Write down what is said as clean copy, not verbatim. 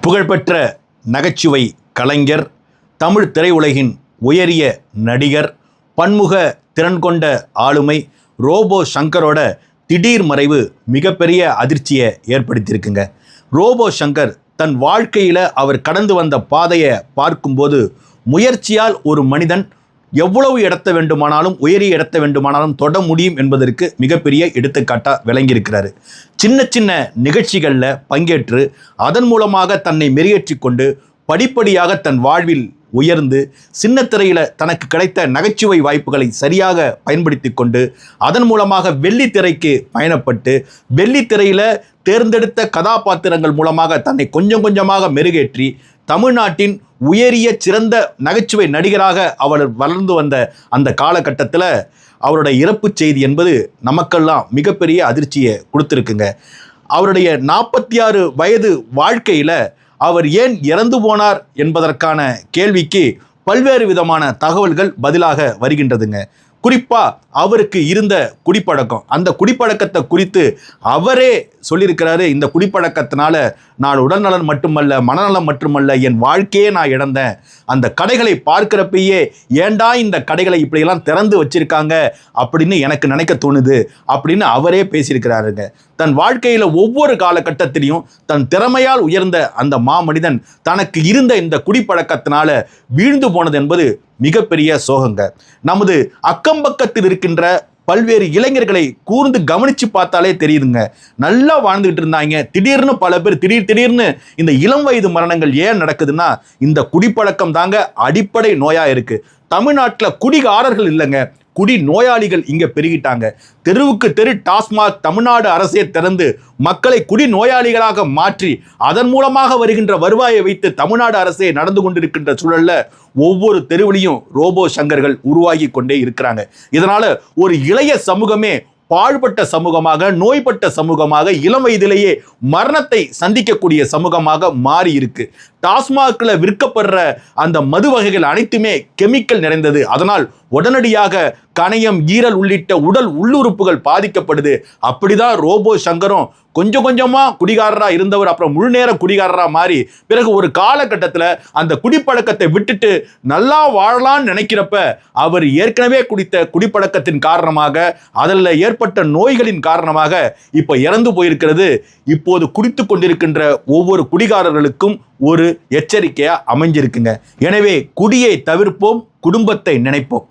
புகழ்பெற்ற நகைச்சுவை கலைஞர், தமிழ் திரையுலகின் உயரிய நடிகர், பன்முக திறன் கொண்ட ஆளுமை ரோபோ சங்கரோட திடீர் மறைவு மிகப்பெரிய அதிர்ச்சியை ஏற்படுத்தியிருக்குங்க. ரோபோ சங்கர் தன் வாழ்க்கையில் அவர் கடந்து வந்த பாதையை பார்க்கும்போது, முயற்சியால் ஒரு மனிதன் எவ்வளவு இடத்த வேண்டுமானாலும், உயரிய இடத்த வேண்டுமானாலும் தொட முடியும் என்பதற்கு மிகப்பெரிய எடுத்துக்காட்டாக விளங்கியிருக்கிறாரு. சின்ன சின்ன நிகழ்ச்சிகளில் பங்கேற்று அதன் மூலமாக தன்னை மெருகேற்றி கொண்டு படிப்படியாக தன் வாழ்வில் உயர்ந்து சின்ன திரையில் தனக்கு கிடைத்த நகைச்சுவை வாய்ப்புகளை சரியாக பயன்படுத்தி கொண்டு அதன் மூலமாக வெள்ளித்திரைக்கு பயணப்பட்டு வெள்ளித்திரையில் தேர்ந்தெடுத்த கதாபாத்திரங்கள் மூலமாக தன்னை கொஞ்சம் கொஞ்சமாக மெருகேற்றி தமிழ்நாட்டின் உயரிய சிறந்த நகைச்சுவை நடிகராக அவர் வளர்ந்து வந்த அந்த காலகட்டத்தில் அவருடைய இறப்பு செய்தி என்பது நமக்கெல்லாம் மிகப்பெரிய அதிர்ச்சியை கொடுத்துருக்குங்க. அவருடைய 46 வயது வாழ்க்கையில் அவர் ஏன் இறந்து போனார் என்பதற்கான கேள்விக்கு பல்வேறு விதமான தகவல்கள் பதிலாக வருகின்றதுங்க. குறிப்பாக அவருக்கு இருந்த குடிப்பழக்கம், அந்த குடிப்பழக்கத்தை குறித்து அவரே சொல்லியிருக்கிறாரு. இந்த குடிப்பழக்கத்தினால நான் உடல்நலன் மட்டுமல்ல, மனநலம் மட்டுமல்ல, என் வாழ்க்கையே நான் இழந்தேன். அந்த கடைகளை பார்க்கிறப்பயே ஏண்டா இந்த கடைகளை இப்படியெல்லாம் திறந்து வச்சிருக்காங்க அப்படின்னு எனக்கு நினைக்க தோணுது அப்படின்னு அவரே பேசியிருக்கிறாருங்க. தன் வாழ்க்கையில் ஒவ்வொரு காலகட்டத்திலையும் தன் திறமையால் உயர்ந்த அந்த மாமனிதன் தனக்கு இருந்த இந்த குடிப்பழக்கத்தினால வீழ்ந்து போனது என்பது மிகப்பெரிய சோகங்க. நமது அக்கம்பக்கத்தில் இருக்கின்ற பல்வேறு இளைஞர்களை கூர்ந்து கவனித்து பார்த்தாலே தெரியுதுங்க. நல்லா வாழ்ந்துகிட்டு இருந்தாங்க, திடீர்னு பல பேர் திடீர்னு இந்த இளம் வயது மரணங்கள் ஏன் நடக்குதுன்னா இந்த குடிப்பழக்கம் தாங்க அடிப்படை நோயாக இருக்குது. தமிழ்நாட்டில் குடிகாரர்கள் இல்லைங்க, குடி நோயாளிகள் இங்கே பெருகிட்டாங்க. தெருவுக்கு தெரு டாஸ்மாக் தமிழ்நாடு அரசே திறந்து மக்களை குடி நோயாளிகளாக மாற்றி அதன் மூலமாக வருகின்ற வருவாயை வைத்து தமிழ்நாடு அரசே நடந்து கொண்டிருக்கின்ற சூழல்ல ஒவ்வொரு தெருவிலையும் ரோபோ சங்கர்கள் உருவாகி கொண்டே இருக்கிறாங்க. இதனால ஒரு இளைய சமூகமே பாழ்பட்ட சமூகமாக, நோய்பட்ட சமூகமாக, இளம் வயதிலேயே மரணத்தை சந்திக்கக்கூடிய சமூகமாக மாறி இருக்கு. டாஸ்மாகில் விற்கப்படுற அந்த மது வகைகள் அனைத்துமே கெமிக்கல் நிறைந்தது. அதனால் உடனடியாக கணையம், ஈரல் உள்ளிட்ட உடல் உள்ளுறுப்புகள் பாதிக்கப்படுது. அப்படிதான் ரோபோ சங்கரும் கொஞ்சம் கொஞ்சமாக குடிகாரராக இருந்தவர் அப்புறம் முழு நேர குடிகாரராக மாறி பிறகு ஒரு காலகட்டத்தில் அந்த குடிப்பழக்கத்தை விட்டுட்டு நல்லா வாழலான்னு நினைக்கிறப்ப அவர் ஏற்கனவே குடித்த குடிப்பழக்கத்தின் காரணமாக அதில் ஏற்பட்ட நோய்களின் காரணமாக இப்போ இறந்து போயிருக்கிறது. இப்போது குடித்து கொண்டிருக்கின்ற ஒவ்வொரு குடிகாரர்களுக்கும் ஒரு எச்சரிக்கையாக அமைஞ்சிருக்குங்க. எனவே குடியை தவிர்ப்போம், குடும்பத்தை நினைப்போம்.